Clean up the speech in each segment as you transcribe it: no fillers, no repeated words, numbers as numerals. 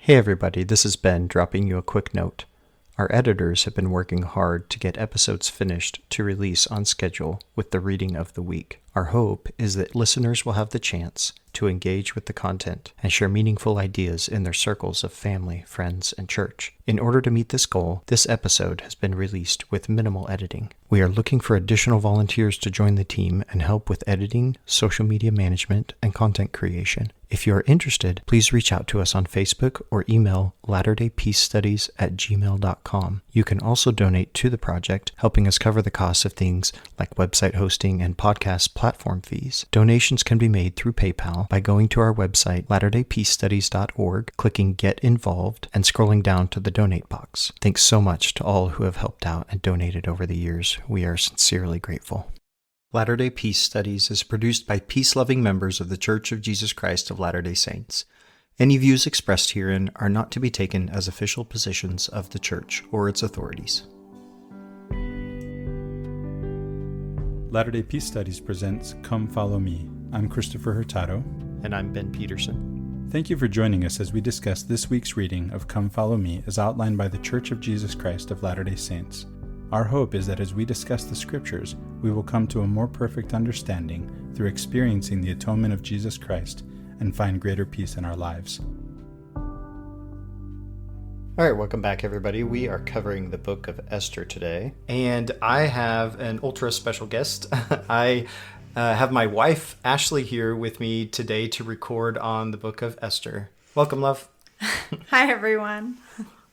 Hey everybody, this is Ben dropping you a quick note. Our editors have been working hard to get episodes finished to release on schedule with the reading of the week. Our hope is that listeners will have the chance to engage with the content and share meaningful ideas in their circles of family, friends, and church. In order to meet this goal, this episode has been released with minimal editing. We are looking for additional volunteers to join the team and help with editing, social media management, and content creation. If you are interested, please reach out to us on Facebook or email latterdaypeacestudies@gmail.com. You can also donate to the project, helping us cover the costs of things like website hosting and podcast platform fees. Donations can be made through PayPal by going to our website, latterdaypeacestudies.org, clicking Get Involved, and scrolling down to the donate box. Thanks so much to all who have helped out and donated over the years. We are sincerely grateful. Latter-day Peace Studies is produced by peace-loving members of the Church of Jesus Christ of Latter-day Saints. Any views expressed herein are not to be taken as official positions of the Church or its authorities. Latter-day Peace Studies presents Come Follow Me. I'm Christopher Hurtado. And I'm Ben Peterson. Thank you for joining us as we discuss this week's reading of Come Follow Me as outlined by the Church of Jesus Christ of Latter-day Saints. Our hope is that as we discuss the Scriptures, we will come to a more perfect understanding through experiencing the atonement of Jesus Christ and find greater peace in our lives. All right, welcome back, everybody. We are covering the Book of Esther today, and I have an ultra special guest. I have my wife, Ashley, here with me today to record on the Book of Esther. Welcome, love. Hi, everyone.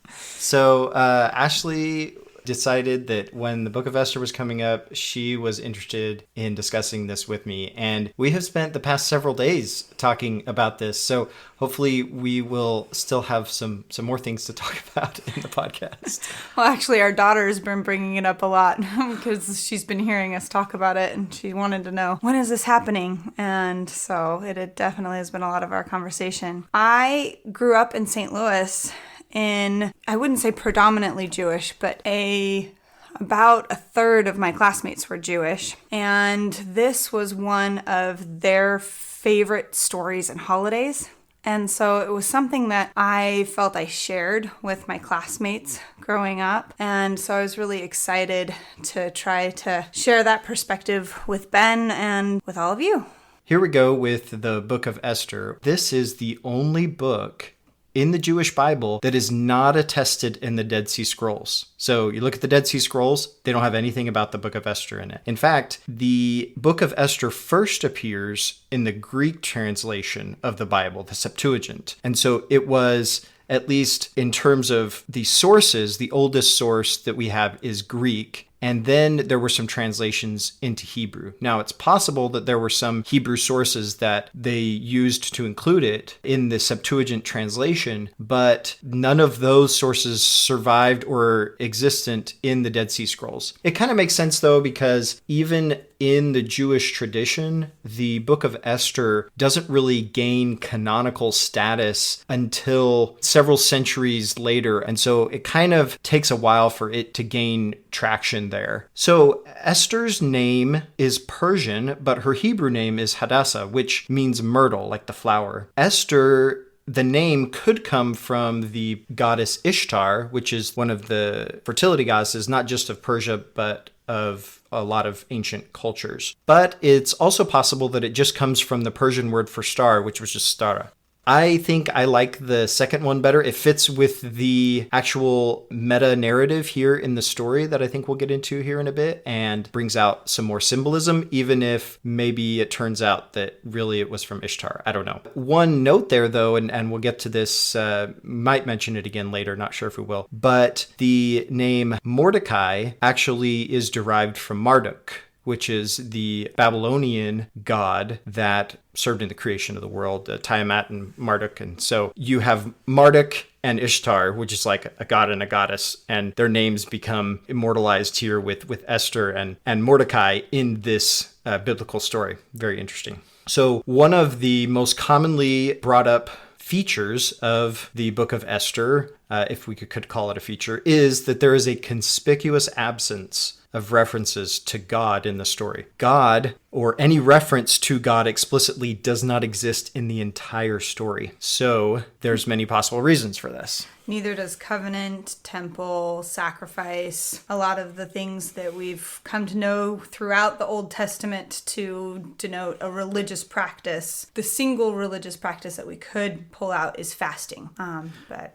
So, Ashley decided that when the Book of Esther was coming up, she was interested in discussing this with me. And we have spent the past several days talking about this. So hopefully we will still have some more things to talk about in the podcast. Well, actually, our daughter has been bringing it up a lot because she's been hearing us talk about it and she wanted to know, when is this happening? And so it definitely has been a lot of our conversation. I grew up in St. Louis in, I wouldn't say predominantly Jewish, but about a third of my classmates were Jewish. And this was one of their favorite stories and holidays. And so it was something that I felt I shared with my classmates growing up. And so I was really excited to try to share that perspective with Ben and with all of you. Here we go with the Book of Esther. This is the only book in the Jewish Bible that is not attested in the Dead Sea Scrolls. So you look at the Dead Sea Scrolls, they don't have anything about the Book of Esther in it. In fact, the Book of Esther first appears in the Greek translation of the Bible, the Septuagint. And so it was, at least in terms of the sources, the oldest source that we have is Greek. And then there were some translations into Hebrew. Now, it's possible that there were some Hebrew sources that they used to include it in the Septuagint translation, but none of those sources survived or existent in the Dead Sea Scrolls. It kind of makes sense, though, because even in the Jewish tradition, the Book of Esther doesn't really gain canonical status until several centuries later. And so it kind of takes a while for it to gain traction there. So Esther's name is Persian, but her Hebrew name is Hadassah, which means myrtle, like the flower. Esther, the name could come from the goddess Ishtar, which is one of the fertility goddesses, not just of Persia, but of a lot of ancient cultures. But it's also possible that it just comes from the Persian word for star, which was just stara. I think I like the second one better. It fits with the actual meta narrative here in the story that I think we'll get into here in a bit and brings out some more symbolism, even if maybe it turns out that really it was from Ishtar. I don't know. One note there, though, and we'll get to this, might mention it again later, not sure if we will, but the name Mordecai actually is derived from Marduk, which is the Babylonian god that served in the creation of the world, Tiamat and Marduk. And so you have Marduk and Ishtar, which is like a god and a goddess, and their names become immortalized here with Esther and Mordecai in this biblical story. Very interesting. So one of the most commonly brought up features of the Book of Esther, if we could call it a feature, is that there is a conspicuous absence of references to God in the story. God, or any reference to God explicitly, does not exist in the entire story. So there's many possible reasons for this. Neither does covenant, temple, sacrifice, a lot of the things that we've come to know throughout the Old Testament to denote a religious practice. The single religious practice that we could pull out is fasting.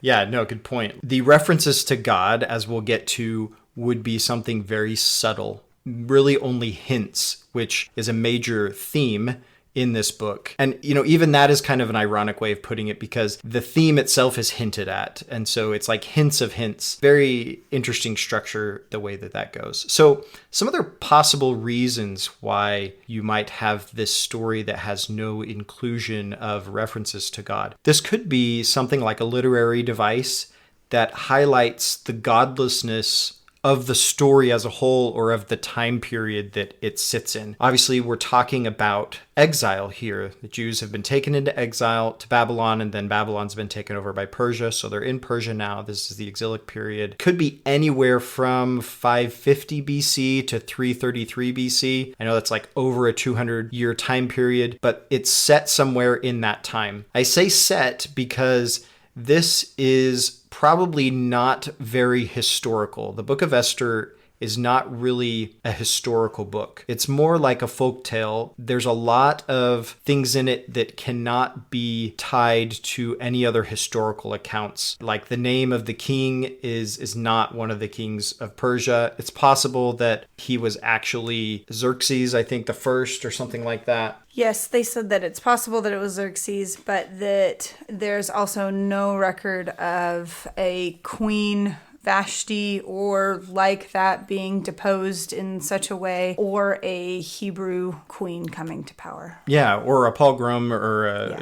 Yeah, no, good point. The references to God, as we'll get to, would be something very subtle, really only hints, which is a major theme in this book. And, even that is kind of an ironic way of putting it, because the theme itself is hinted at. And so it's like hints of hints. Very interesting structure, the way that goes. So some other possible reasons why you might have this story that has no inclusion of references to God. This could be something like a literary device that highlights the godlessness of the story as a whole, or of the time period that it sits in. Obviously, we're talking about exile here. The Jews have been taken into exile to Babylon, and then Babylon's been taken over by Persia. So they're in Persia now. This is the exilic period. Could be anywhere from 550 BC to 333 BC. I know that's like over a 200-year time period, but it's set somewhere in that time. I say set because this is probably not very historical. The Book of Esther is not really a historical book. It's more like a folk tale. There's a lot of things in it that cannot be tied to any other historical accounts. Like the name of the king is not one of the kings of Persia. It's possible that he was actually Xerxes, I think, the first or something like that. Yes, they said that it's possible that it was Xerxes, but that there's also no record of a queen Vashti or like that being deposed in such a way, or a Hebrew queen coming to power. Yeah, or a pogrom, or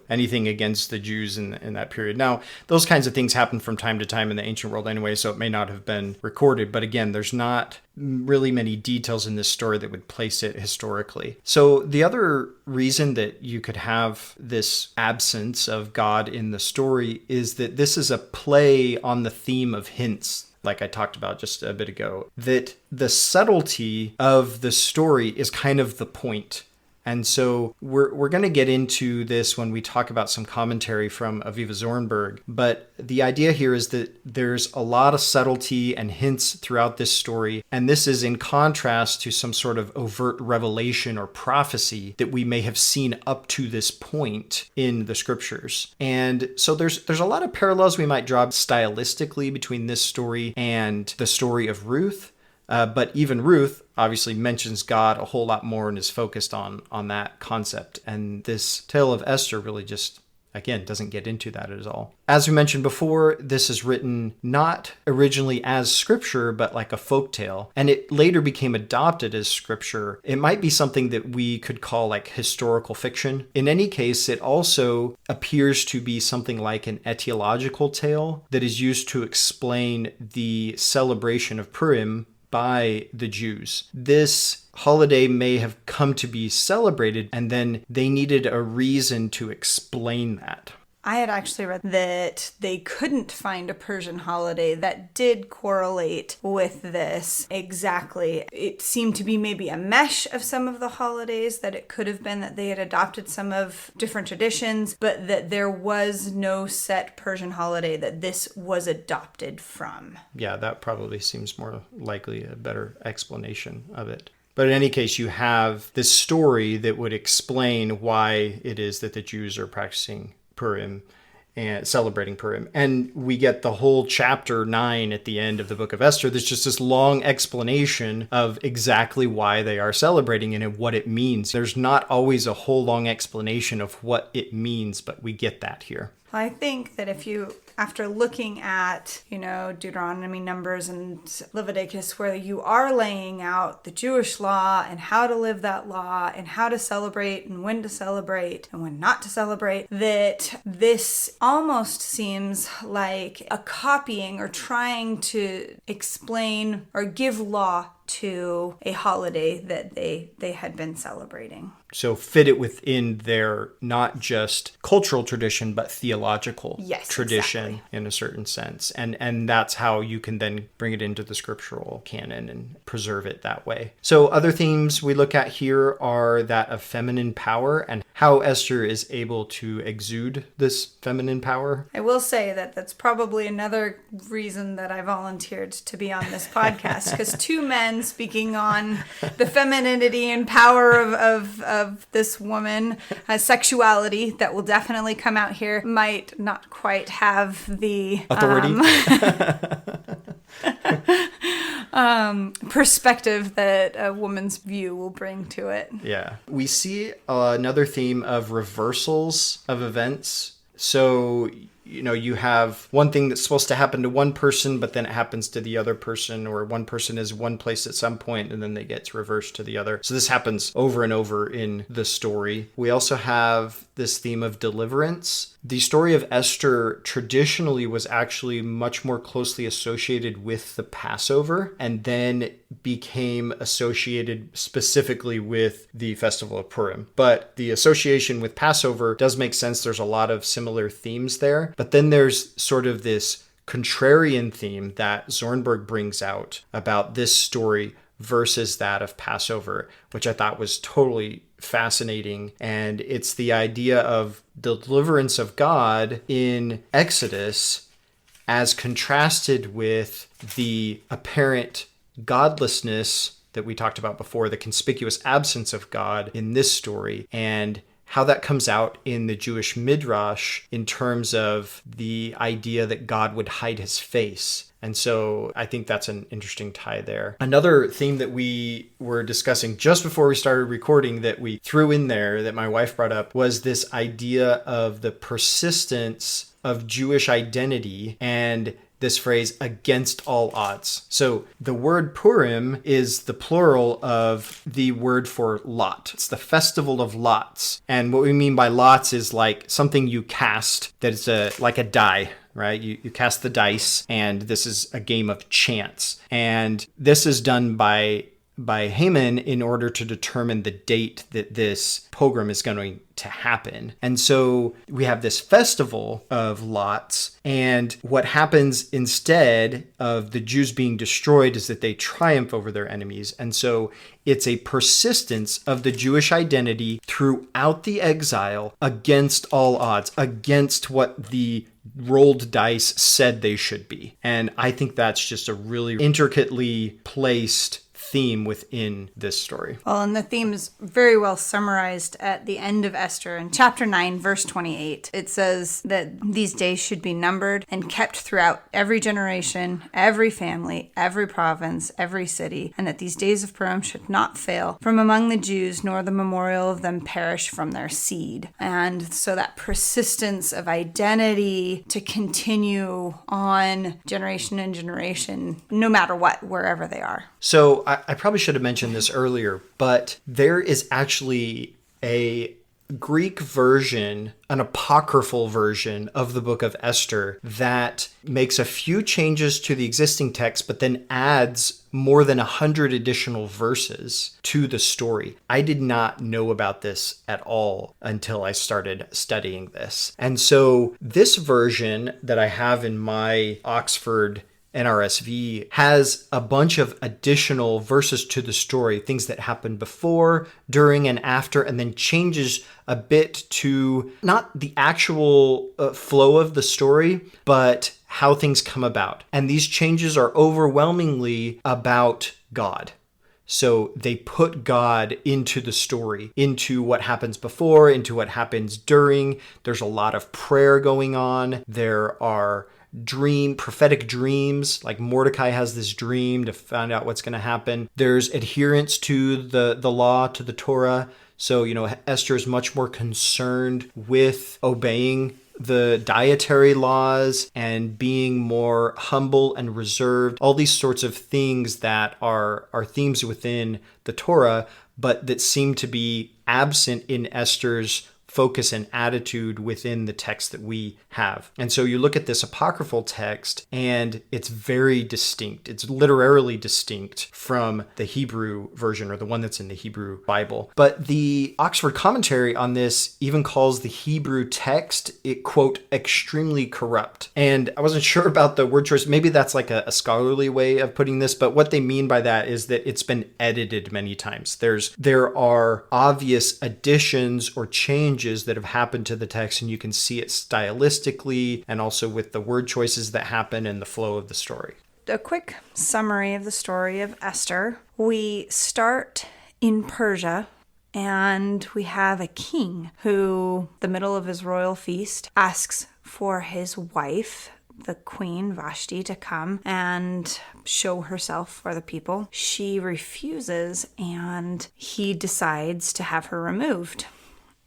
anything against the Jews in that period. Now, those kinds of things happen from time to time in the ancient world anyway, so it may not have been recorded. But again, there's not really many details in this story that would place it historically. So the other reason that you could have this absence of God in the story is that this is a play on the theme of hints, like I talked about just a bit ago, that the subtlety of the story is kind of the point. And so we're going to get into this when we talk about some commentary from Aviva Zornberg. But the idea here is that there's a lot of subtlety and hints throughout this story. And this is in contrast to some sort of overt revelation or prophecy that we may have seen up to this point in the scriptures. And so there's a lot of parallels we might draw stylistically between this story and the story of Ruth. But even Ruth obviously mentions God a whole lot more and is focused on that concept. And this tale of Esther really just, again, doesn't get into that at all. As we mentioned before, this is written not originally as scripture, but like a folk tale. And it later became adopted as scripture. It might be something that we could call like historical fiction. In any case, it also appears to be something like an etiological tale that is used to explain the celebration of Purim by the Jews. This holiday may have come to be celebrated, and then they needed a reason to explain that. I had actually read that they couldn't find a Persian holiday that did correlate with this exactly. It seemed to be maybe a mesh of some of the holidays, that it could have been that they had adopted some of different traditions, but that there was no set Persian holiday that this was adopted from. Yeah, that probably seems more likely a better explanation of it. But in any case, you have this story that would explain why it is that the Jews are practicing Purim and celebrating Purim. And we get the whole chapter 9 at the end of the Book of Esther. There's just this long explanation of exactly why they are celebrating and what it means. There's not always a whole long explanation of what it means, but we get that here. I think that if you, after looking at, Deuteronomy, Numbers, and Leviticus, where you are laying out the Jewish law and how to live that law and how to celebrate and when not to celebrate, that this almost seems like a copying or trying to explain or give law to a holiday that they had been celebrating. So fit it within their not just cultural tradition, but theological tradition, exactly, in a certain sense. And that's how you can then bring it into the scriptural canon and preserve it that way. So other themes we look at here are that of feminine power and how Esther is able to exude this feminine power. I will say that that's probably another reason that I volunteered to be on this podcast, because two men speaking on the femininity and power of this woman, sexuality that will definitely come out here, might not quite have the authority. Perspective that a woman's view will bring to it. Yeah. We see another theme of reversals of events. So, you have one thing that's supposed to happen to one person, but then it happens to the other person, or one person is one place at some point and then they get reversed to the other. So this happens over and over in the story. We also have this theme of deliverance. The story of Esther traditionally was actually much more closely associated with the Passover, and then became associated specifically with the festival of Purim. But the association with Passover does make sense. There's a lot of similar themes there. But then there's sort of this contrarian theme that Zornberg brings out about this story versus that of Passover, which I thought was totally fascinating. And it's the idea of the deliverance of God in Exodus as contrasted with the apparent godlessness that we talked about before, the conspicuous absence of God in this story, and how that comes out in the Jewish Midrash in terms of the idea that God would hide his face. And so I think that's an interesting tie there. Another theme that we were discussing just before we started recording that we threw in there that my wife brought up was this idea of the persistence of Jewish identity and this phrase, against all odds. So the word Purim is the plural of the word for lot. It's the festival of lots. And what we mean by lots is like something you cast that is like a die, right? You cast the dice, and this is a game of chance. And this is done by Haman in order to determine the date that this pogrom is going to happen. And so we have this festival of lots, and what happens instead of the Jews being destroyed is that they triumph over their enemies. And so it's a persistence of the Jewish identity throughout the exile against all odds, against what the rolled dice said they should be. And I think that's just a really intricately placed theme within this story. Well, and the theme is very well summarized at the end of Esther in chapter 9, verse 28. It says that these days should be numbered and kept throughout every generation, every family, every province, every city, and that these days of Purim should not fail from among the Jews, nor the memorial of them perish from their seed. And so that persistence of identity to continue on generation and generation, no matter what, wherever they are. So I probably should have mentioned this earlier, but there is actually a Greek version, an apocryphal version of the Book of Esther that makes a few changes to the existing text, but then adds more than 100 additional verses to the story. I did not know about this at all until I started studying this. And so this version that I have in my Oxford NRSV has a bunch of additional verses to the story, things that happened before, during, and after, and then changes a bit to not the actual flow of the story, but how things come about. And these changes are overwhelmingly about God. So they put God into the story, into what happens before, into what happens during. There's a lot of prayer going on. There are prophetic dreams, like Mordecai has this dream to find out what's going to happen. There's adherence to the law, to the Torah. So, Esther is much more concerned with obeying the dietary laws and being more humble and reserved, all these sorts of things that are themes within the Torah, but that seem to be absent in Esther's focus and attitude within the text that we have. And so you look at this apocryphal text and it's very distinct. It's literally distinct from the Hebrew version or the one that's in the Hebrew Bible. But the Oxford commentary on this even calls the Hebrew text, it quote, extremely corrupt. And I wasn't sure about the word choice. Maybe that's like a scholarly way of putting this, but what they mean by that is that it's been edited many times. There are obvious additions or changes that have happened to the text, and you can see it stylistically and also with the word choices that happen and the flow of the story. A quick summary of the story of Esther. We start in Persia, and we have a king who, the middle of his royal feast, asks for his wife, the queen Vashti, to come and show herself for the people. She refuses, and he decides to have her removed.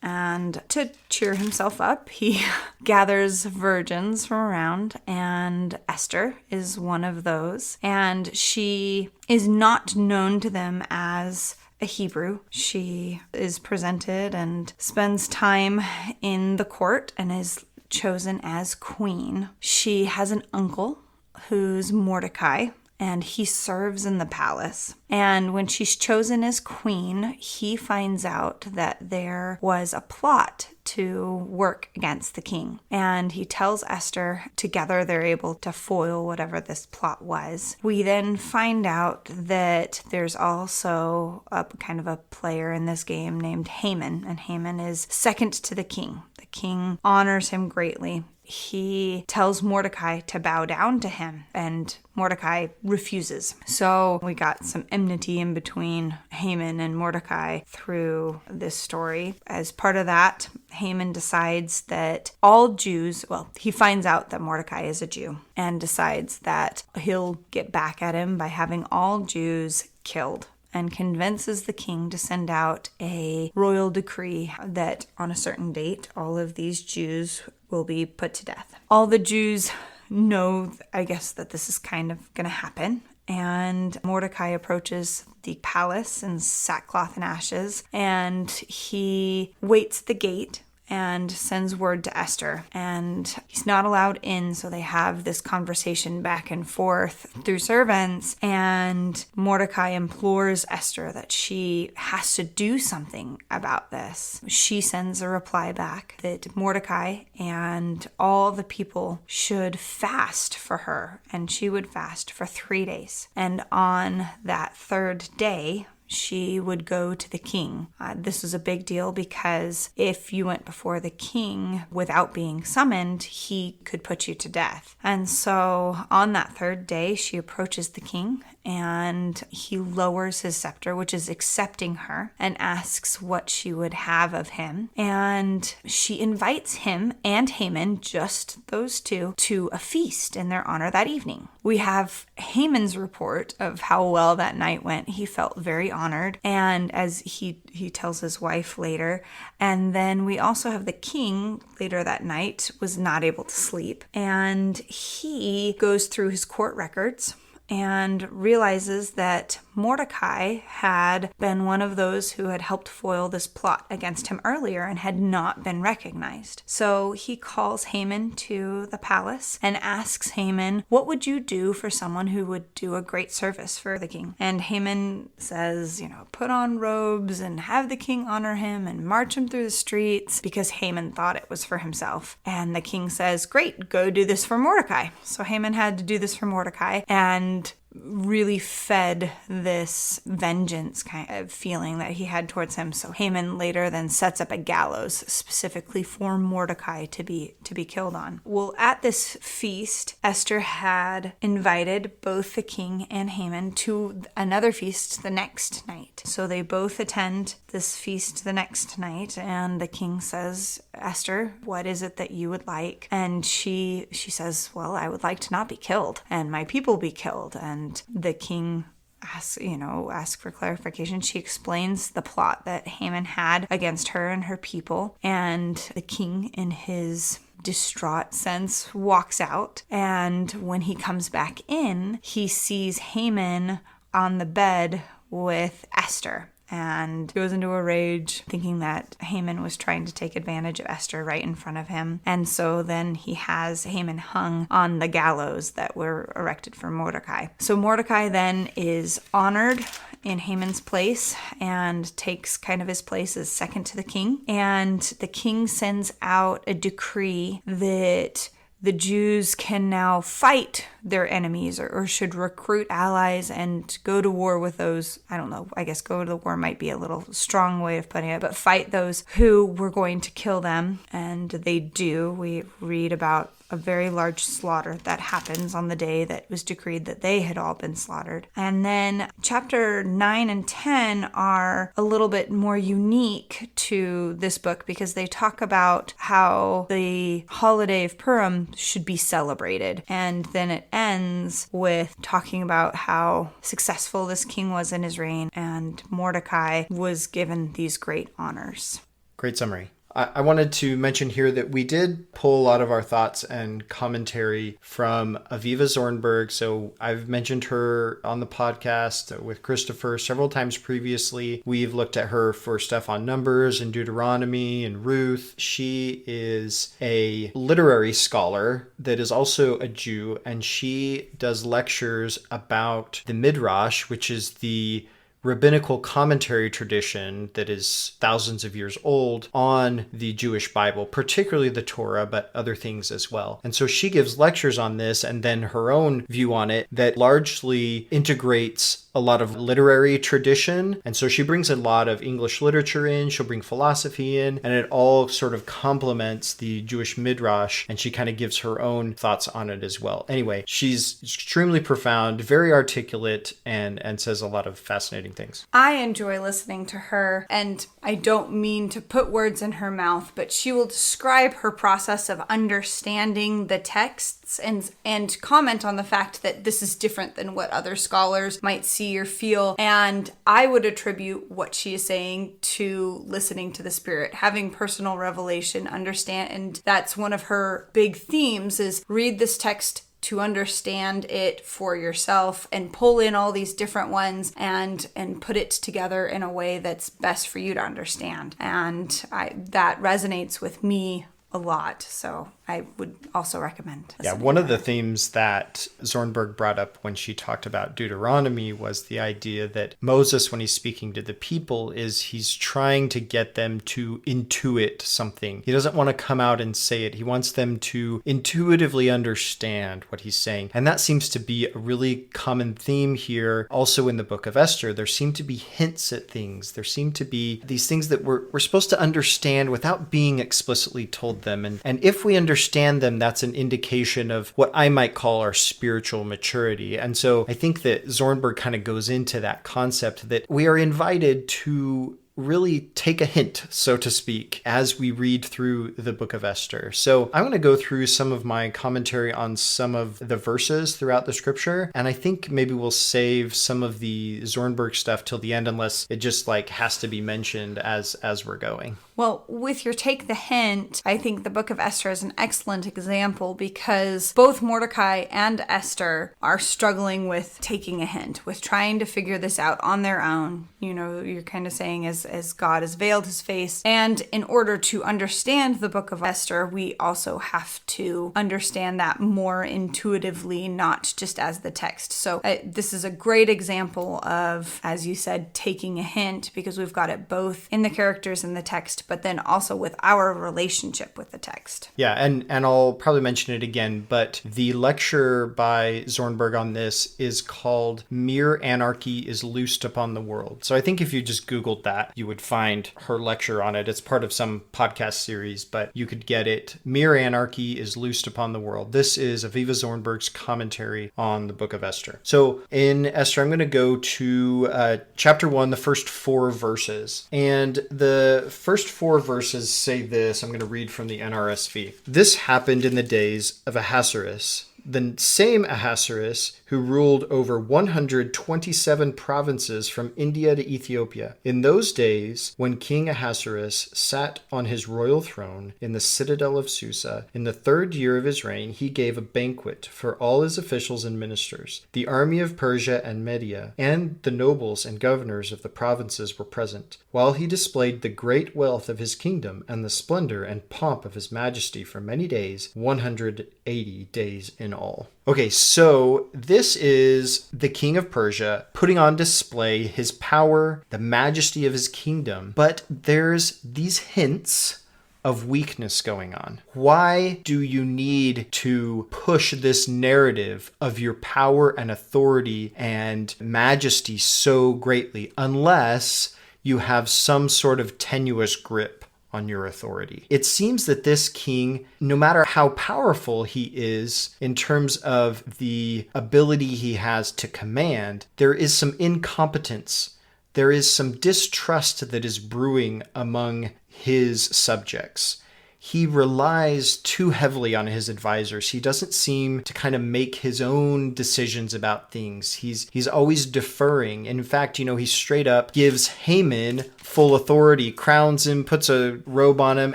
And to cheer himself up, he gathers virgins from around, and Esther is one of those. And she is not known to them as a Hebrew. She is presented and spends time in the court and is chosen as queen. She has an uncle who's Mordecai, and he serves in the palace. And when she's chosen as queen, he finds out that there was a plot to work against the king. And he tells Esther, together they're able to foil whatever this plot was. We then find out that there's also a kind of a player in this game named Haman, and Haman is second to the king. The king honors him greatly. He tells Mordecai to bow down to him, and Mordecai refuses. So we got some enmity in between Haman and Mordecai through this story. As part of that, Haman decides that all Jews, he finds out that Mordecai is a Jew and decides that he'll get back at him by having all Jews killed, and convinces the king to send out a royal decree that on a certain date, all of these Jews will be put to death. All the Jews know, I guess, that this is kind of going to happen. And Mordecai approaches the palace in sackcloth and ashes, and he waits at the gate and sends word to Esther, and he's not allowed in, so they have this conversation back and forth through servants, and Mordecai implores Esther that she has to do something about this. She sends a reply back that Mordecai and all the people should fast for her, and she would fast for 3 days. And on that third day, she would go to the king. This was a big deal because if you went before the king without being summoned, he could put you to death. And so on that third day, she approaches the king, and he lowers his scepter, which is accepting her, and asks what she would have of him. And she invites him and Haman, just those two, to a feast in their honor that evening. We have Haman's report of how well that night went. He felt very honored, and as he tells his wife later. And then we also have the king later that night was not able to sleep, and he goes through his court records and realizes that Mordecai had been one of those who had helped foil this plot against him earlier and had not been recognized. So he calls Haman to the palace and asks Haman, what would you do for someone who would do a great service for the king? And Haman says, put on robes and have the king honor him and march him through the streets, because Haman thought it was for himself. And the king says, great, go do this for Mordecai. So Haman had to do this for Mordecai, and really fed this vengeance kind of feeling that he had towards him. So Haman later then sets up a gallows specifically for Mordecai to be killed on. Well, at this feast, Esther had invited both the king and Haman to another feast the next night. So they both attend this feast the next night, and the king says, Esther, what is it that you would like? And she says, well, I would like to not be killed and my people be killed. And the king asks for clarification. She explains the plot that Haman had against her and her people. And the king, in his distraught sense, walks out. And when he comes back in, he sees Haman on the bed with Esther. and goes into a rage, thinking that Haman was trying to take advantage of Esther right in front of him. And so then he has Haman hung on the gallows that were erected for Mordecai. So Mordecai then is honored in Haman's place and takes kind of his place as second to the king. And the king sends out a decree that the Jews can now fight their enemies or should recruit allies and go to war with those. I don't know, I guess go to the war might be a little strong way of putting it, but fight those who were going to kill them. And they do. We read about a very large slaughter that happens on the day that was decreed that they had all been slaughtered. And then chapter 9 and 10 are a little bit more unique to this book because they talk about how the holiday of Purim should be celebrated. And then it ends with talking about how successful this king was in his reign, and Mordecai was given these great honors. Great summary. I wanted to mention here that we did pull a lot of our thoughts and commentary from Aviva Zornberg. So I've mentioned her on the podcast with Christopher several times previously. We've looked at her for stuff on Numbers and Deuteronomy and Ruth. She is a literary scholar that is also a Jew, and she does lectures about the Midrash, which is the rabbinical commentary tradition that is thousands of years old on the Jewish Bible, particularly the Torah, but other things as well. And so she gives lectures on this and then her own view on it that largely integrates a lot of literary tradition. And so she brings a lot of English literature in, she'll bring philosophy in, and it all sort of complements the Jewish Midrash, and she kind of gives her own thoughts on it as well. Anyway, she's extremely profound, very articulate, and says a lot of fascinating things. I enjoy listening to her, and I don't mean to put words in her mouth, but she will describe her process of understanding the texts and comment on the fact that this is different than what other scholars might see or feel. And I would attribute what she is saying to listening to the Spirit, having personal revelation, understand. And that's one of her big themes is read this text to understand it for yourself and pull in all these different ones and put it together in a way that's best for you to understand. And that resonates with me a lot. So I would also recommend. Yeah, one of the themes that Zornberg brought up when she talked about Deuteronomy was the idea that Moses, when he's speaking to the people, he's trying to get them to intuit something. He doesn't want to come out and say it. He wants them to intuitively understand what he's saying. And that seems to be a really common theme here. Also in the Book of Esther, there seem to be hints at things. There seem to be these things that we're supposed to understand without being explicitly told them. And if we understand them, that's an indication of what I might call our spiritual maturity. And so I think that Zornberg kind of goes into that concept that we are invited to really take a hint, so to speak, as we read through the Book of Esther. So I'm going to go through some of my commentary on some of the verses throughout the scripture, and I think maybe we'll save some of the Zornberg stuff till the end, unless it just has to be mentioned as we're going. Well, with your take the hint, I think the Book of Esther is an excellent example because both Mordecai and Esther are struggling with taking a hint, with trying to figure this out on their own. You know, you're kind of saying as God has veiled his face. And in order to understand the Book of Esther, we also have to understand that more intuitively, not just as the text. So this is a great example of, as you said, taking a hint, because we've got it both in the characters in the text, but then also with our relationship with the text. Yeah, and I'll probably mention it again, but the lecture by Zornberg on this is called Mere Anarchy is Loosed Upon the World. So I think if you just Googled that, you would find her lecture on it. It's part of some podcast series, but you could get it. Mere Anarchy is Loosed Upon the World. This is Aviva Zornberg's commentary on the Book of Esther. So in Esther, I'm going to go to chapter 1, the first 4 verses. And the first 4 verses say this. I'm going to read from the NRSV. This happened in the days of Ahasuerus, the same Ahasuerus who ruled over 127 provinces from India to Ethiopia. In those days, when King Ahasuerus sat on his royal throne in the citadel of Susa, in the 3rd year of his reign, he gave a banquet for all his officials and ministers. The army of Persia and Media, and the nobles and governors of the provinces were present, while he displayed the great wealth of his kingdom and the splendor and pomp of his majesty for many days, 180 days in all. Okay, so this is the king of Persia putting on display his power, the majesty of his kingdom, but there's these hints of weakness going on. Why do you need to push this narrative of your power and authority and majesty so greatly unless you have some sort of tenuous grip on your authority? It seems that this king, no matter how powerful he is in terms of the ability he has to command, there is some incompetence. There is some distrust that is brewing among his subjects. He relies too heavily on his advisors. He doesn't seem to kind of make his own decisions about things. He's always deferring. In fact, he straight up gives Haman full authority, crowns him, puts a robe on him,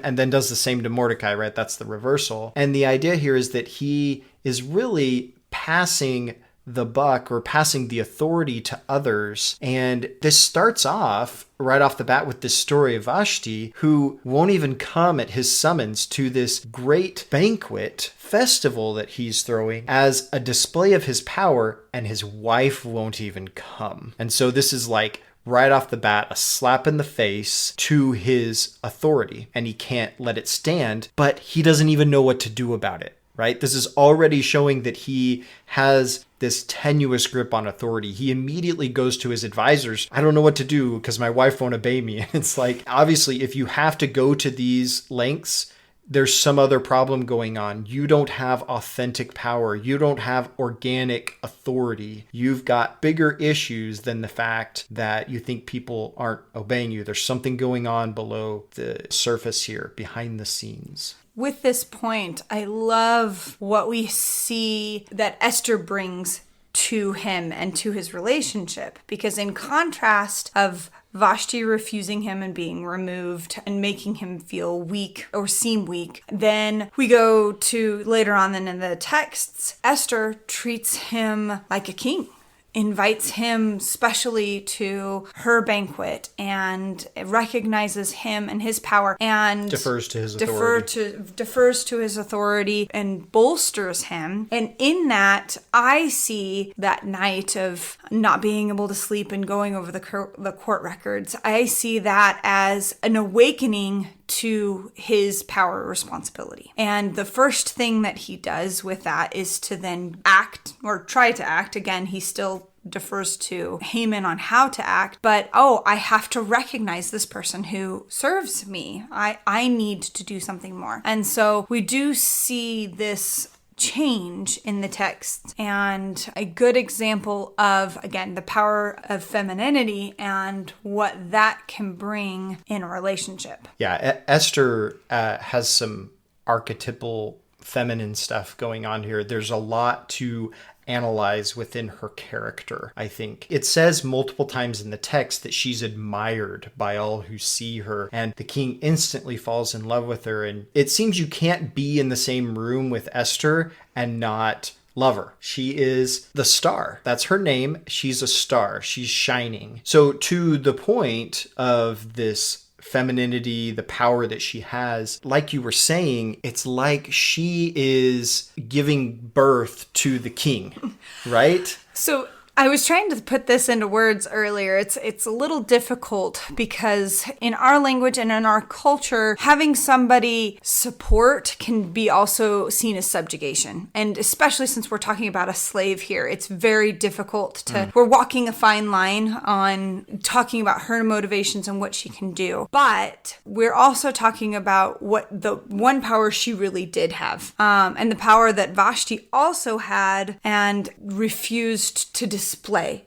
and then does the same to Mordecai, right? That's the reversal. And the idea here is that he is really passing the buck or passing the authority to others. And this starts off right off the bat with this story of Vashti, who won't even come at his summons to this great banquet festival that he's throwing as a display of his power, and his wife won't even come. And so this is like right off the bat, a slap in the face to his authority, and he can't let it stand, but he doesn't even know what to do about it. Right? This is already showing that he has this tenuous grip on authority. He immediately goes to his advisors. I don't know what to do because my wife won't obey me. And it's like, obviously, if you have to go to these lengths, there's some other problem going on. You don't have authentic power. You don't have organic authority. You've got bigger issues than the fact that you think people aren't obeying you. There's something going on below the surface here, behind the scenes. With this point, I love what we see that Esther brings to him and to his relationship, because in contrast of Vashti refusing him and being removed and making him feel weak or seem weak, then we go to later on then in the texts, Esther treats him like a king, invites him specially to her banquet and recognizes him and his power and defers to his authority. Defers to his authority and bolsters him. And in that, I see that night of not being able to sleep and going over the court records. I see that as an awakening to his power responsibility. And the first thing that he does with that is to then act, or try to act. Again, he still defers to Haman on how to act, but I have to recognize this person who serves me. I need to do something more. And so we do see this change in the text, and a good example of, again, the power of femininity and what that can bring in a relationship. Yeah, Esther has some archetypal feminine stuff going on here. There's a lot to analyze within her character, I think. It says multiple times in the text that she's admired by all who see her, and the king instantly falls in love with her. And it seems you can't be in the same room with Esther and not love her. She is the star. That's her name. She's a star. She's shining. So to the point of this femininity, the power that she has, like you were saying, it's like she is giving birth to the king, right? So I was trying to put this into words earlier. It's a little difficult because in our language and in our culture, having somebody support can be also seen as subjugation. And especially since we're talking about a slave here, it's very difficult to, we're walking a fine line on talking about her motivations and what she can do. But we're also talking about what the one power she really did have. And the power that Vashti also had and refused to display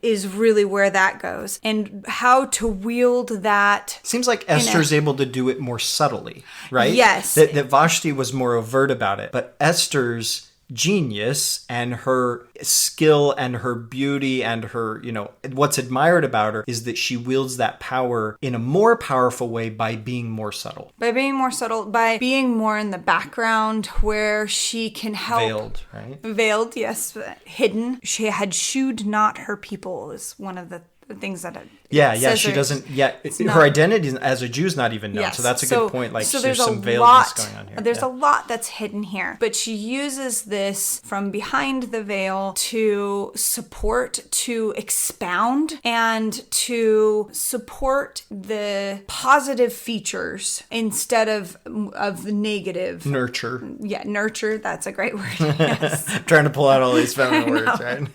is really where that goes, and how to wield that. Seems like Esther's able to do it more subtly, right? Yes. That Vashti was more overt about it, but Esther's genius and her skill and her beauty and her, what's admired about her is that she wields that power in a more powerful way by being more subtle. By being more subtle, by being more in the background where she can help. Veiled, right? Veiled, yes. Hidden. She had shewed not her people is one of the things that she doesn't yet. Her identity as a Jew is not even known. Yes. So that's a good point. Like, so there's some veiledness going on here. There's a lot that's hidden here, but she uses this from behind the veil to support, to expound, and to support the positive features instead of the negative. Nurture. Yeah, nurture. That's a great word. Yes. Trying to pull out all these feminine words, right?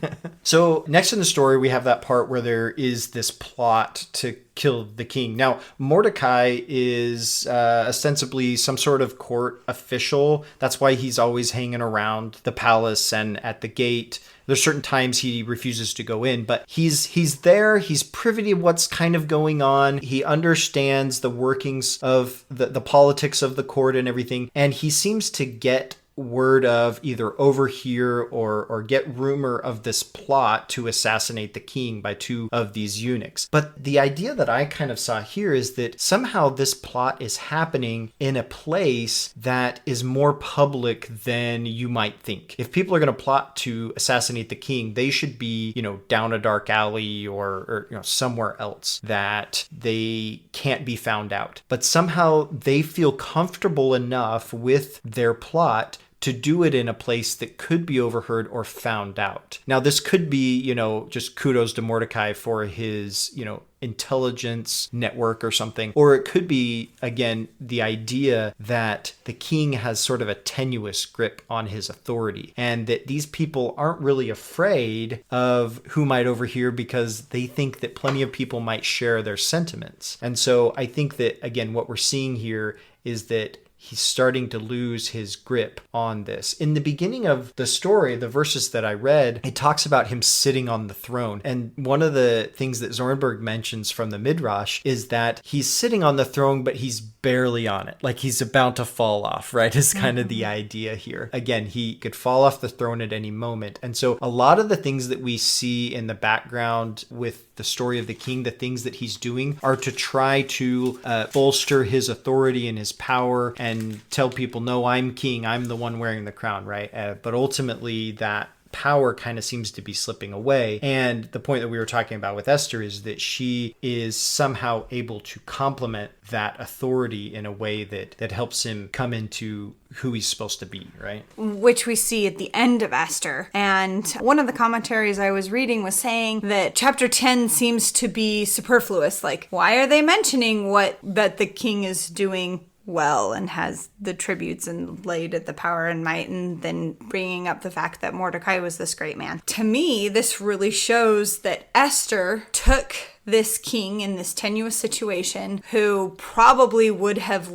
So next in the story, we have that part where there is this plot to kill the king. Now, Mordecai is ostensibly some sort of court official. That's why he's always hanging around the palace and at the gate. There's certain times he refuses to go in, but he's there. He's privy to what's kind of going on. He understands the workings of the politics of the court and everything. And he seems to get word of either overhear or get rumor of this plot to assassinate the king by two of these eunuchs. But the idea that I kind of saw here is that somehow this plot is happening in a place that is more public than you might think. If people are going to plot to assassinate the king, they should be, down a dark alley or somewhere else that they can't be found out. But somehow they feel comfortable enough with their plot to do it in a place that could be overheard or found out. Now, this could be, just kudos to Mordecai for his, intelligence network or something. Or it could be, again, the idea that the king has sort of a tenuous grip on his authority and that these people aren't really afraid of who might overhear because they think that plenty of people might share their sentiments. And so I think that, again, what we're seeing here is that he's starting to lose his grip on this. In the beginning of the story, the verses that I read, it talks about him sitting on the throne. And one of the things that Zornberg mentions from the Midrash is that he's sitting on the throne, but he's barely on it. Like he's about to fall off, right? Is kind of the idea here. Again, he could fall off the throne at any moment. And so a lot of the things that we see in the background with the story of the king, the things that he's doing are to try to bolster his authority and his power and tell people, no, I'm king. I'm the one wearing the crown, right? But ultimately that power kind of seems to be slipping away. And the point that we were talking about with Esther is that she is somehow able to complement that authority in a way that helps him come into who he's supposed to be, right? Which we see at the end of Esther. And one of the commentaries I was reading was saying that chapter 10 seems to be superfluous. Like, why are they mentioning that the king is doing well and has the tributes and laid at the power and might, and then bringing up the fact that Mordecai was this great man? To me, this really shows that Esther took this king in this tenuous situation who probably would have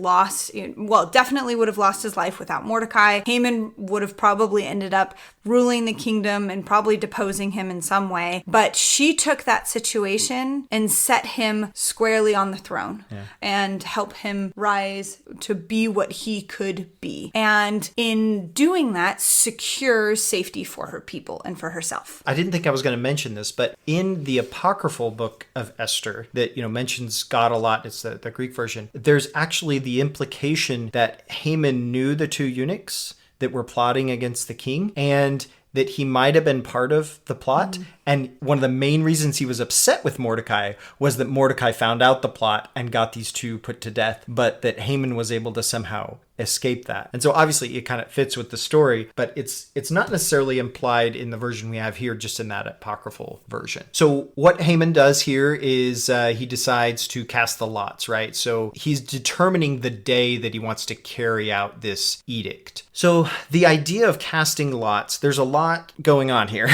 definitely would have lost his life without Mordecai. Haman would have probably ended up ruling the kingdom and probably deposing him in some way. But she took that situation and set him squarely on the throne and help him rise to be what he could be. And in doing that, secures safety for her people and for herself. I didn't think I was going to mention this, but in the apocryphal book of Esther that mentions God a lot, it's the Greek version, there's actually the implication that Haman knew the two eunuchs that were plotting against the king and that he might have been part of the plot. And one of the main reasons he was upset with Mordecai was that Mordecai found out the plot and got these two put to death, but that Haman was able to somehow escape that. And so obviously it kind of fits with the story, but it's not necessarily implied in the version we have here, just in that apocryphal version. So what Haman does here is he decides to cast the lots, right? So he's determining the day that he wants to carry out this edict. So the idea of casting lots, there's a lot going on here.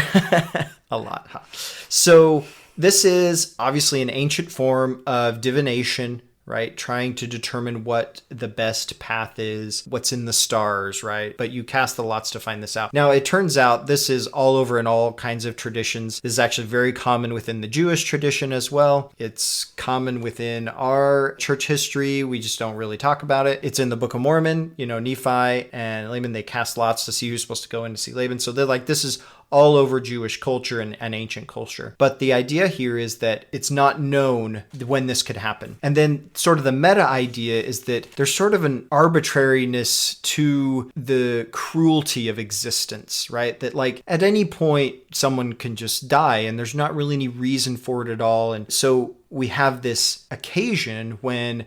A lot, huh? So this is obviously an ancient form of divination, right? Trying to determine what the best path is, what's in the stars, right? But you cast the lots to find this out. Now, it turns out this is all over in all kinds of traditions. This is actually very common within the Jewish tradition as well. It's common within our church history. We just don't really talk about it. It's in the Book of Mormon. Nephi and Laban, they cast lots to see who's supposed to go in to see Laban. So they're like, this is all over Jewish culture and ancient culture. But the idea here is that it's not known when this could happen. And then sort of the meta idea is that there's sort of an arbitrariness to the cruelty of existence, right? That like at any point someone can just die and there's not really any reason for it at all. And so we have this occasion when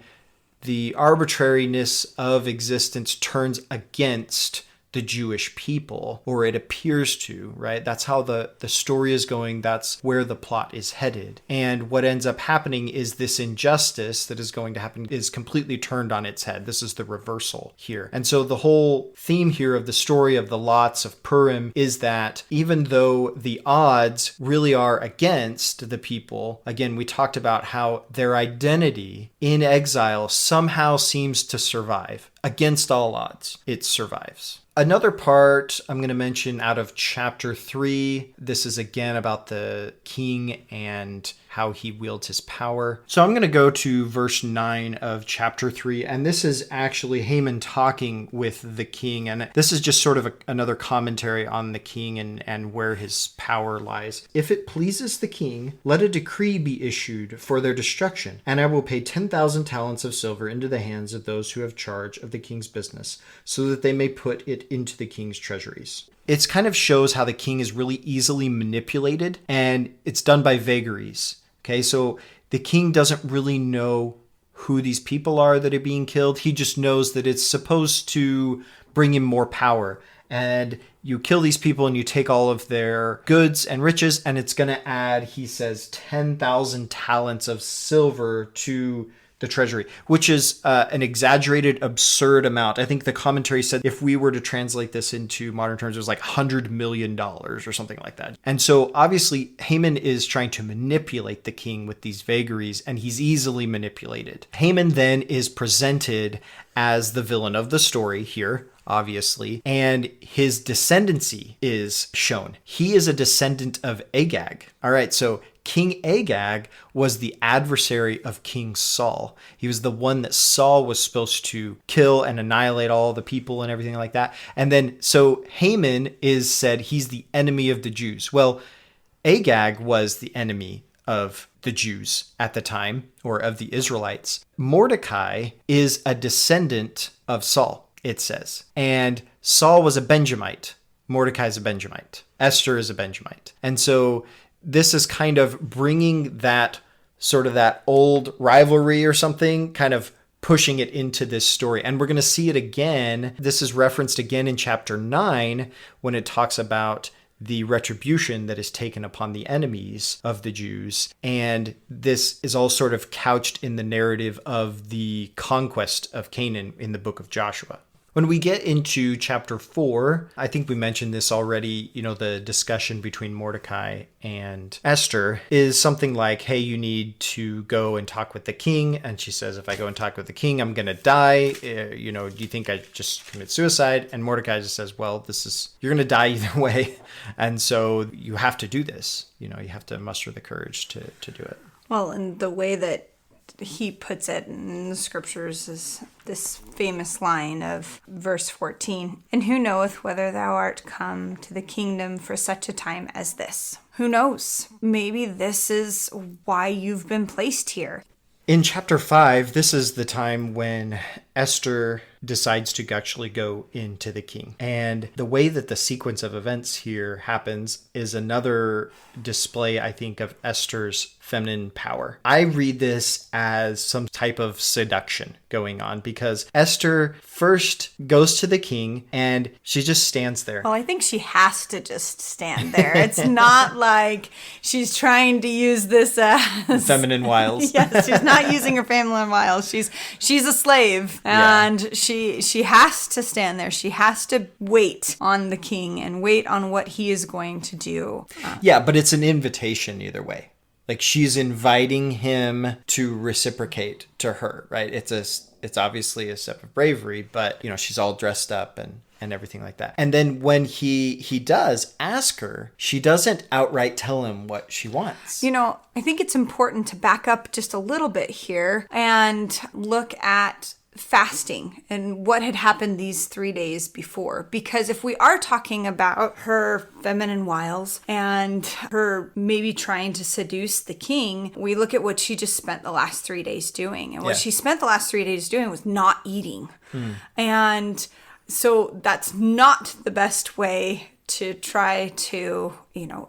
the arbitrariness of existence turns against the Jewish people, or it appears to, right? That's how the story is going. That's where the plot is headed. And what ends up happening is this injustice that is going to happen is completely turned on its head. This is the reversal here. And so the whole theme here of the story of the lots of Purim is that even though the odds really are against the people, again, we talked about how their identity in exile somehow seems to survive. Against all odds, it survives. Another part I'm going to mention out of chapter 3, this is again about the king and how he wields his power. So I'm going to go to verse 9 of chapter 3, and this is actually Haman talking with the king, and this is just sort of another commentary on the king and where his power lies. If it pleases the king, let a decree be issued for their destruction, and I will pay 10,000 talents of silver into the hands of those who have charge of the king's business, so that they may put it into the king's treasuries. It kind of shows how the king is really easily manipulated, and it's done by vagaries. Okay, so the king doesn't really know who these people are that are being killed. He just knows that it's supposed to bring him more power. And you kill these people and you take all of their goods and riches, and it's going to add, he says, 10,000 talents of silver to the treasury, which is an exaggerated, absurd amount. I think the commentary said if we were to translate this into modern terms, it was like $100 million or something like that. And so obviously Haman is trying to manipulate the king with these vagaries, and he's easily manipulated. Haman then is presented as the villain of the story here, obviously, and his descendancy is shown. He is a descendant of Agag. All right, so King Agag was the adversary of King Saul. He was the one that Saul was supposed to kill and annihilate all the people and everything like that. And then, so Haman is said he's the enemy of the Jews. Well, Agag was the enemy of the Jews at the time, or of the Israelites. Mordecai is a descendant of Saul, it says. And Saul was a Benjamite. Mordecai is a Benjamite. Esther is a Benjamite. And so this is kind of bringing that sort of that old rivalry or something, kind of pushing it into this story. And we're going to see it again. This is referenced again in chapter 9 when it talks about the retribution that is taken upon the enemies of the Jews. And this is all sort of couched in the narrative of the conquest of Canaan in the book of Joshua. When we get into chapter 4, I think we mentioned this already, the discussion between Mordecai and Esther is something like, hey, you need to go and talk with the king. And she says, if I go and talk with the king, I'm going to die. Do you think I just commit suicide? And Mordecai just says, well, you're going to die either way. And so you have to do this. You have to muster the courage to do it. Well, and the way that he puts it in the scriptures is this famous line of verse 14. And who knoweth whether thou art come to the kingdom for such a time as this? Who knows? Maybe this is why you've been placed here. In chapter 5, this is the time when Esther decides to actually go into the king. And the way that the sequence of events here happens is another display, I think, of Esther's feminine power. I read this as some type of seduction going on because Esther first goes to the king and she just stands there. Well, I think she has to just stand there. It's not like she's trying to use this as feminine wiles. Yes, she's not using her feminine wiles. She's a slave, and she has to stand there. She has to wait on the king and wait on what he is going to do. Yeah, but it's an invitation either way. Like she's inviting him to reciprocate to her, right? It's obviously a step of bravery, but she's all dressed up and everything like that. And then when he does ask her, she doesn't outright tell him what she wants. I think it's important to back up just a little bit here and look at fasting and what had happened these 3 days before. Because if we are talking about her feminine wiles and her maybe trying to seduce the king, we look at what she just spent the last 3 days doing. And what she spent the last 3 days doing was not eating. And so that's not the best way to try to,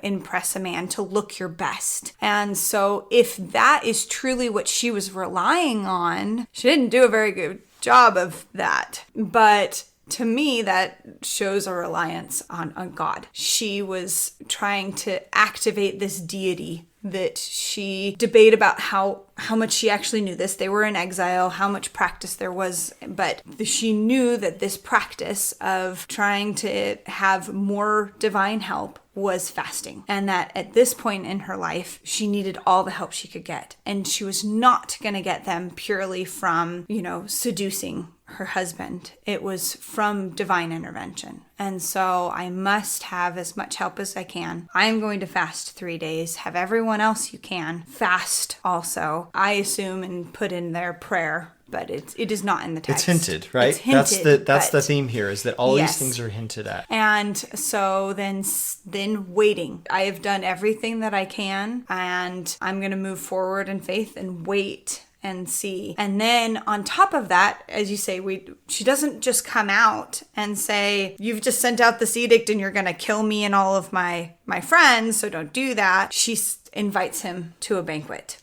impress a man, to look your best. And so if that is truly what she was relying on, she didn't do a very good job of that. But to me, that shows a reliance on God. She was trying to activate this deity that she debate about how much she actually knew this. They were in exile, how much practice there was, but she knew that this practice of trying to have more divine help was fasting, and that at this point in her life, she needed all the help she could get. And she was not going to get them purely from, seducing her husband. It was from divine intervention. And so I must have as much help as I can. I'm going to fast 3 days. Have everyone else you can fast also. I assume and put in their prayer, but it is not in the text. It's hinted, right? It's hinted, that's the theme here, is that all these things are hinted at. And so then waiting. I have done everything that I can, and I'm going to move forward in faith and wait and see. And then on top of that, as you say, she doesn't just come out and say, you've just sent out this edict and you're going to kill me and all of my friends, so don't do that. She invites him to a banquet,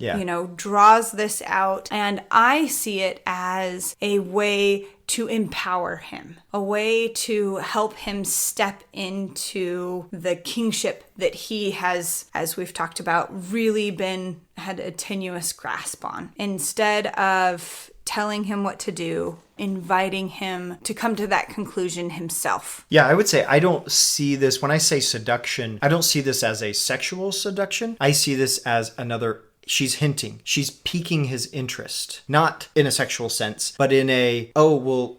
draws this out. And I see it as a way to empower him, a way to help him step into the kingship that he has, as we've talked about, really had a tenuous grasp on. Instead of telling him what to do, inviting him to come to that conclusion himself. Yeah, I would say I don't see this, when I say seduction, I don't see this as a sexual seduction. I see this as she's hinting, she's piquing his interest, not in a sexual sense, but in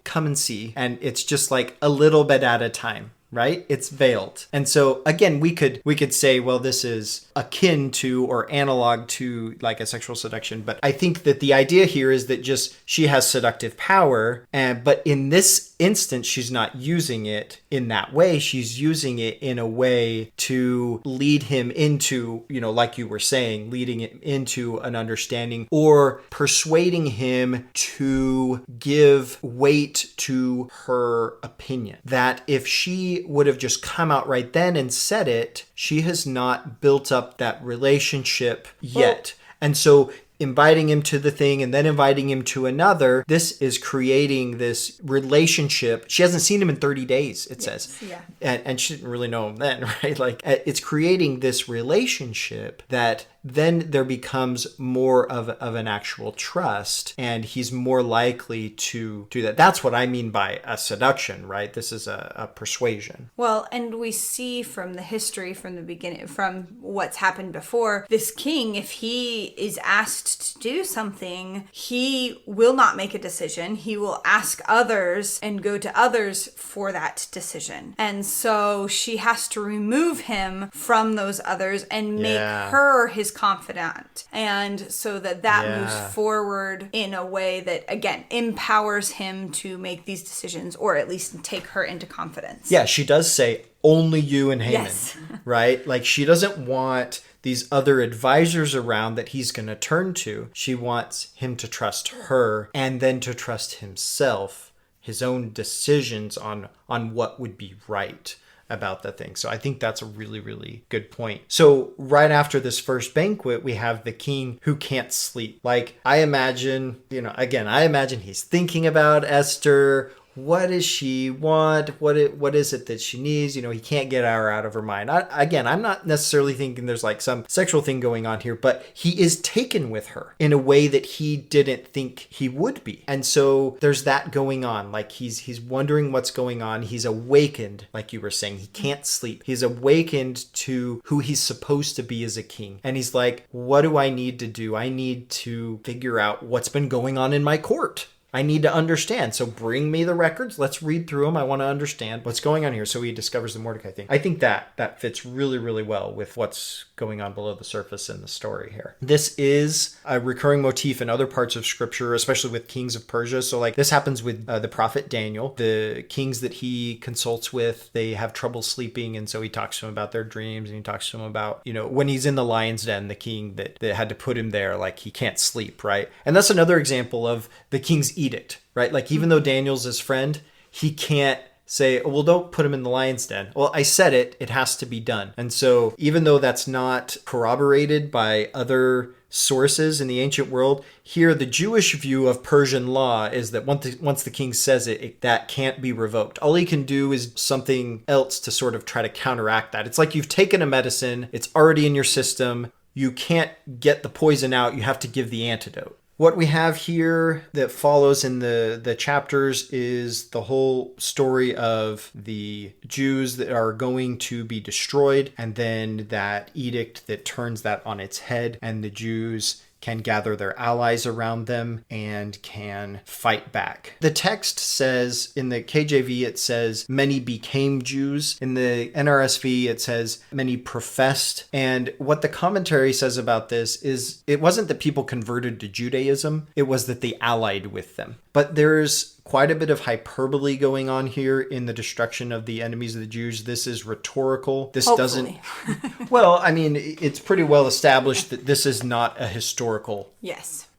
come and see. And it's just like a little bit at a time, right? It's veiled. And so again, we could say, well, this is akin to or analog to like a sexual seduction. But I think that the idea here is that just she has seductive power, but in this instance, she's not using it in that way. She's using it in a way to lead him into, like you were saying, leading him into an understanding or persuading him to give weight to her opinion. That if she would have just come out right then and said it, she has not built up that relationship yet. And so inviting him to the thing and then inviting him to another, this is creating this relationship. She hasn't seen him in 30 days, it says. Yeah. And she didn't really know him then, right? Like it's creating this relationship that then there becomes more of an actual trust, and he's more likely to do that. That's what I mean by a seduction, right? This is a persuasion. Well, and we see from the history from the beginning, from what's happened before, this king, if he is asked to do something, he will not make a decision. He will ask others and go to others for that decision. And so she has to remove him from those others and make her his confidant, and so that moves forward in a way that again empowers him to make these decisions, or at least take her into confidence. Yeah, she does say only you and Haman, yes. Right? Like she doesn't want these other advisors around that he's going to turn to. She wants him to trust her and then to trust himself, his own decisions on what would be right about the thing. So I think that's a really, really good point. So right after this first banquet, we have the king who can't sleep. Like I imagine he's thinking about Esther. what does she want? What is it that she needs? He can't get her out of her mind. Again, I'm not necessarily thinking there's like some sexual thing going on here, but he is taken with her in a way that he didn't think he would be. And so there's that going on. Like he's wondering what's going on. He's awakened, like you were saying. He can't sleep. He's awakened to who he's supposed to be as a king. And he's like, what do I need to do? I need to figure out what's been going on in my court. I need to understand. So bring me the records. Let's read through them. I want to understand what's going on here. So he discovers the Mordecai thing. I think that fits really, really well with what's going on below the surface in the story here. This is a recurring motif in other parts of scripture, especially with kings of Persia. So like this happens with the prophet Daniel. The kings that he consults with, they have trouble sleeping. And so he talks to them about their dreams, and he talks to them about, when he's in the lion's den, the king that had to put him there, like he can't sleep, right? And that's another example of the king's edict, right? Like even though Daniel's his friend, he can't say, oh, well, don't put him in the lion's den. Well, I said it has to be done. And so even though that's not corroborated by other sources in the ancient world, here the Jewish view of Persian law is that once the king says it, that can't be revoked. All he can do is something else to sort of try to counteract that. It's like you've taken a medicine, it's already in your system, you can't get the poison out, you have to give the antidote. What we have here that follows in the chapters is the whole story of the Jews that are going to be destroyed, and then that edict that turns that on its head, and the Jews can gather their allies around them and can fight back. The text says, in the KJV, it says, many became Jews. In the NRSV, it says, many professed. And what the commentary says about this is, it wasn't that people converted to Judaism, it was that they allied with them. But there's quite a bit of hyperbole going on here in the destruction of the enemies of the Jews. This is rhetorical. This Hopefully. doesn't... Well, I mean, it's pretty well established that this is not a historical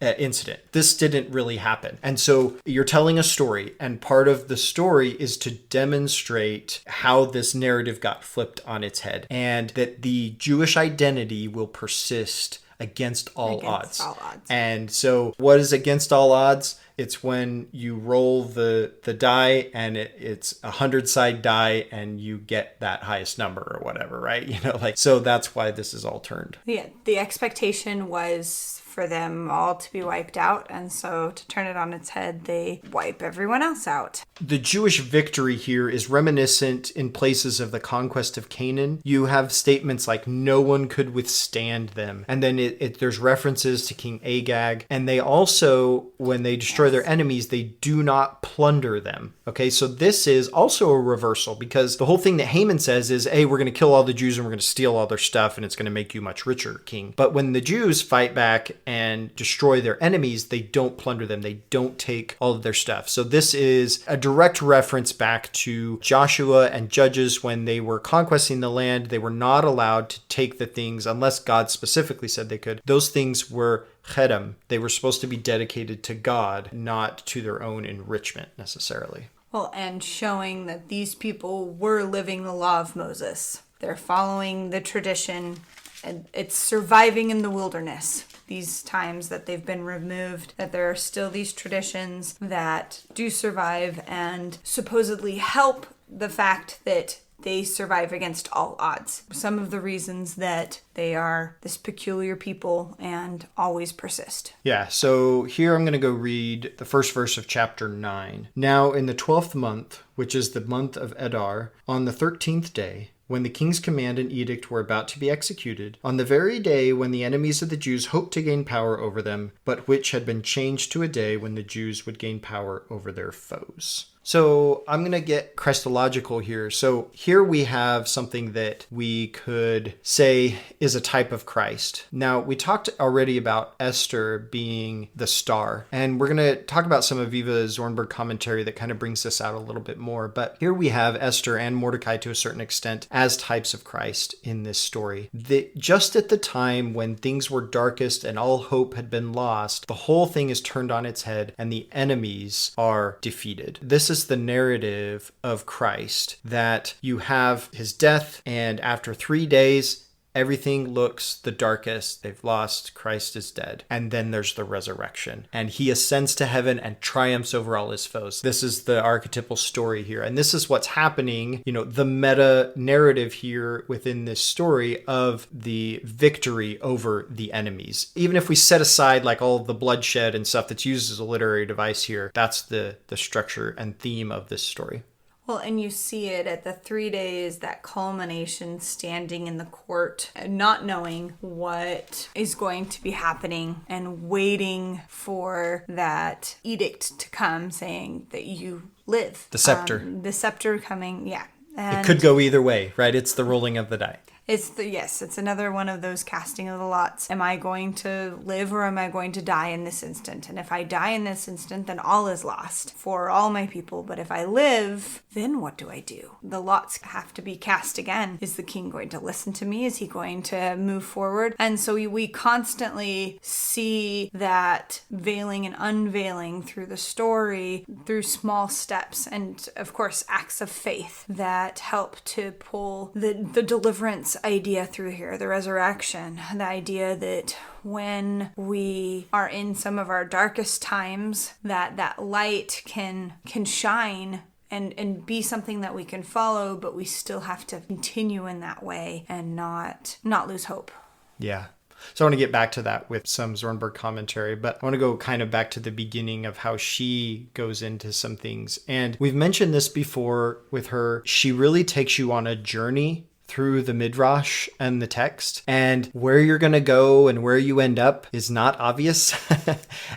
incident. This didn't really happen. And so you're telling a story, and part of the story is to demonstrate how this narrative got flipped on its head, and that the Jewish identity will persist against all odds. And so what is against all odds? It's when you roll the die and it's a 100-side die and you get that highest number or whatever, right? So that's why this is all turned. Yeah, the expectation was for them all to be wiped out, and so to turn it on its head, they wipe everyone else out. The Jewish victory here is reminiscent in places of the conquest of Canaan. You have statements like, no one could withstand them. And then there's references to King Agag. And they also, when they destroy their enemies, they do not plunder them. Okay, so this is also a reversal, because the whole thing that Haman says is, hey, we're going to kill all the Jews and we're going to steal all their stuff and it's going to make you much richer, king. But when the Jews fight back and destroy their enemies, they don't plunder them. They don't take all of their stuff. So this is a direct reference back to Joshua and Judges when they were conquesting the land. They were not allowed to take the things unless God specifically said they could. Those things were cherem. They were supposed to be dedicated to God, not to their own enrichment necessarily. Well, and showing that these people were living the law of Moses. They're following the tradition, and it's surviving in the wilderness. These times that they've been removed, that there are still these traditions that do survive and supposedly help the fact that they survive against all odds. Some of the reasons that they are this peculiar people and always persist. Yeah, so here I'm going to go read the first verse of chapter 9. Now in the 12th month, which is the month of Adar, on the 13th day, when the king's command and edict were about to be executed, on the very day when the enemies of the Jews hoped to gain power over them, but which had been changed to a day when the Jews would gain power over their foes. So I'm going to get Christological here. So here we have something that we could say is a type of Christ. Now, we talked already about Esther being the star, and we're going to talk about some of Viva Zornberg commentary that kind of brings this out a little bit more. But here we have Esther and Mordecai to a certain extent as types of Christ in this story. Just at the time when things were darkest and all hope had been lost, the whole thing is turned on its head and the enemies are defeated. This is the narrative of Christ, that you have his death, and after 3 days, everything looks the darkest. They've lost. Christ is dead. And then there's the resurrection. And he ascends to heaven and triumphs over all his foes. This is the archetypal story here. And this is what's happening, the meta narrative here within this story of the victory over the enemies. Even if we set aside like all of the bloodshed and stuff that's used as a literary device here, that's the structure and theme of this story. Well, and you see it at the 3 days, that culmination, standing in the court, not knowing what is going to be happening and waiting for that edict to come saying that you live. The scepter. The scepter coming, yeah. And it could go either way, right? It's the rolling of the die. It's another one of those casting of the lots. Am I going to live or am I going to die in this instant? And if I die in this instant, then all is lost for all my people. But if I live, then what do I do? The lots have to be cast again. Is the king going to listen to me? Is he going to move forward? And so we constantly see that veiling and unveiling through the story, through small steps and, of course, acts of faith that help to pull the deliverance idea through here, the resurrection, the idea that when we are in some of our darkest times, that light can shine and be something that we can follow, but we still have to continue in that way and not lose hope. Yeah. So I want to get back to that with some Zornberg commentary, but I want to go kind of back to the beginning of how she goes into some things. And we've mentioned this before with her. She really takes you on a journey through the Midrash and the text, and where you're going to go and where you end up is not obvious.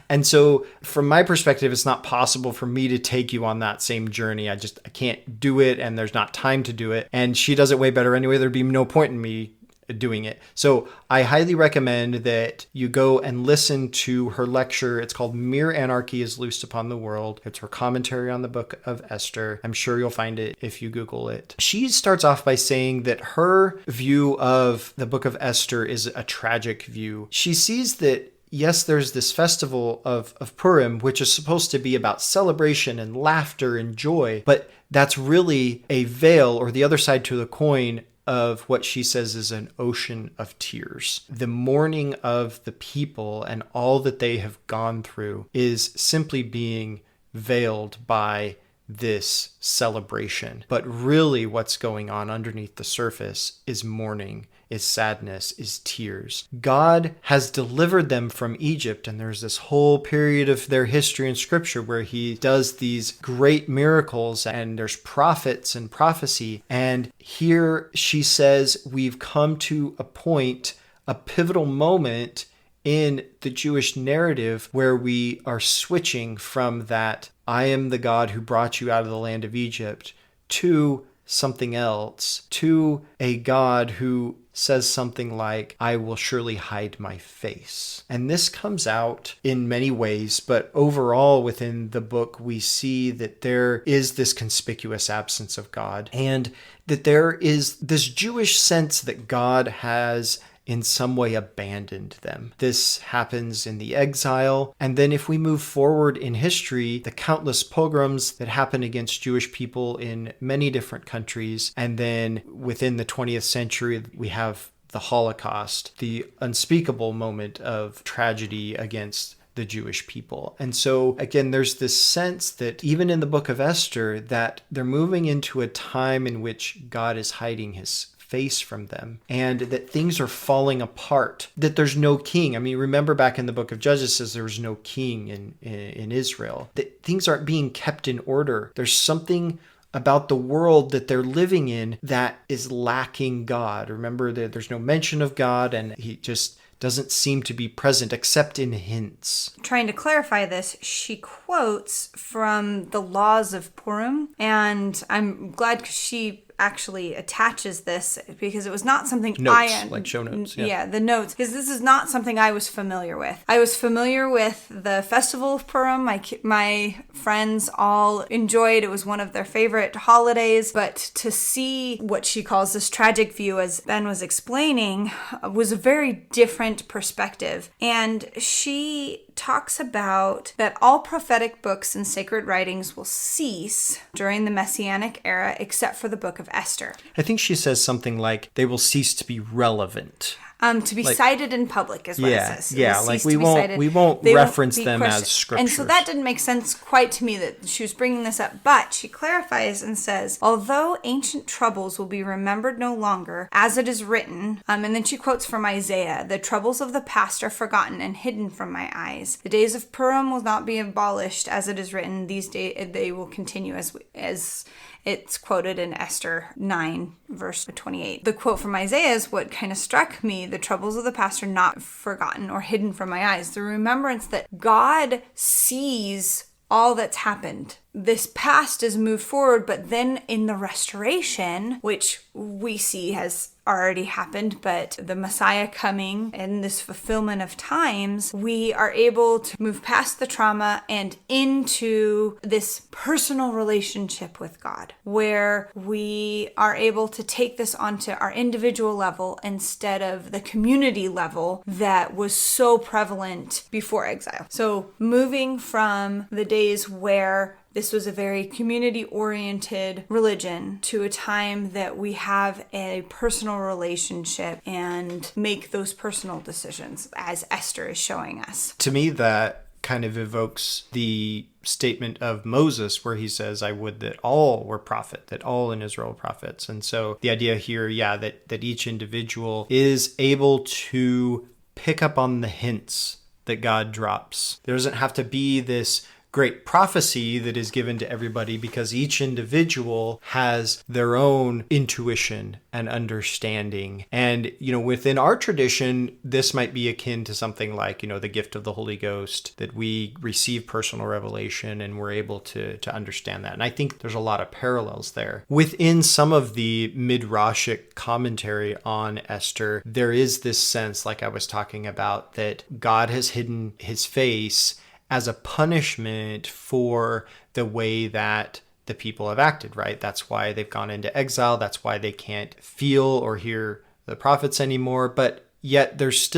And so from my perspective, it's not possible for me to take you on that same journey. I can't do it, and there's not time to do it. And she does it way better anyway. There'd be no point in me doing it. So I highly recommend that you go and listen to her lecture. It's called Mere Anarchy is Loosed Upon the World. It's her commentary on the Book of Esther. I'm sure you'll find it if you Google it. She starts off by saying that her view of the Book of Esther is a tragic view. She sees that yes, there's this festival of Purim, which is supposed to be about celebration and laughter and joy, but that's really a veil, or the other side to the coin, of what she says is an ocean of tears. The mourning of the people and all that they have gone through is simply being veiled by this celebration. But really what's going on underneath the surface is mourning, is sadness, is tears. God has delivered them from Egypt, and there's this whole period of their history in scripture where he does these great miracles, and there's prophets and prophecy. And here she says we've come to a point, a pivotal moment in the Jewish narrative where we are switching from that I am the God who brought you out of the land of Egypt to something else, to a God who says something like, I will surely hide my face. And this comes out in many ways, but overall within the book, we see that there is this conspicuous absence of God, and that there is this Jewish sense that God has in some way abandoned them. This happens in the exile. And then if we move forward in history, the countless pogroms that happen against Jewish people in many different countries. And then within the 20th century, we have the Holocaust, the unspeakable moment of tragedy against the Jewish people. And so again, there's this sense that even in the Book of Esther, that they're moving into a time in which God is hiding his face from them, and that things are falling apart, that there's no king. I mean, remember back in the book of Judges, it says there was no king in Israel, that things aren't being kept in order. There's something about the world that they're living in that is lacking God. Remember that there's no mention of God, and he just doesn't seem to be present except in hints. Trying to clarify this, she quotes from the laws of Purim, and I'm glad because she actually attaches this because it was not something notes, like show notes. Yeah, the notes, because this is not something I was familiar with. I was familiar with the festival of Purim. My friends all enjoyed. It was one of their favorite holidays, but to see what she calls this tragic view, as Ben was explaining, was a very different perspective. And she talks about that all prophetic books and sacred writings will cease during the Messianic era except for the Book of Esther. I think she says something like they will cease to be relevant. To be cited in public is what it says. Yeah, like we won't reference them as scriptures. And so that didn't make sense quite to me that she was bringing this up, but she clarifies and says, although ancient troubles will be remembered no longer, as it is written, and then she quotes from Isaiah, the troubles of the past are forgotten and hidden from my eyes. The days of Purim will not be abolished, as it is written, these days they will continue as it's quoted in Esther 9, verse 28. The quote from Isaiah is what kind of struck me. The troubles of the past are not forgotten or hidden from my eyes. The remembrance that God sees all that's happened. This past is moved forward, but then in the restoration, which we see has already happened, but the Messiah coming and this fulfillment of times, we are able to move past the trauma and into this personal relationship with God, where we are able to take this onto our individual level instead of the community level that was so prevalent before exile. So moving from the days where this was a very community-oriented religion to a time that we have a personal relationship and make those personal decisions, as Esther is showing us. To me, that kind of evokes the statement of Moses where he says, I would that all were prophet, that all in Israel were prophets. And so the idea here, that each individual is able to pick up on the hints that God drops. There doesn't have to be this great prophecy that is given to everybody because each individual has their own intuition and understanding. And, within our tradition, this might be akin to something like, the gift of the Holy Ghost, that we receive personal revelation and we're able to understand that. And I think there's a lot of parallels there. Within some of the Midrashic commentary on Esther, there is this sense, like I was talking about, that God has hidden his face as a punishment for the way that the people have acted, right? That's why they've gone into exile. That's why they can't feel or hear the prophets anymore. But yet there's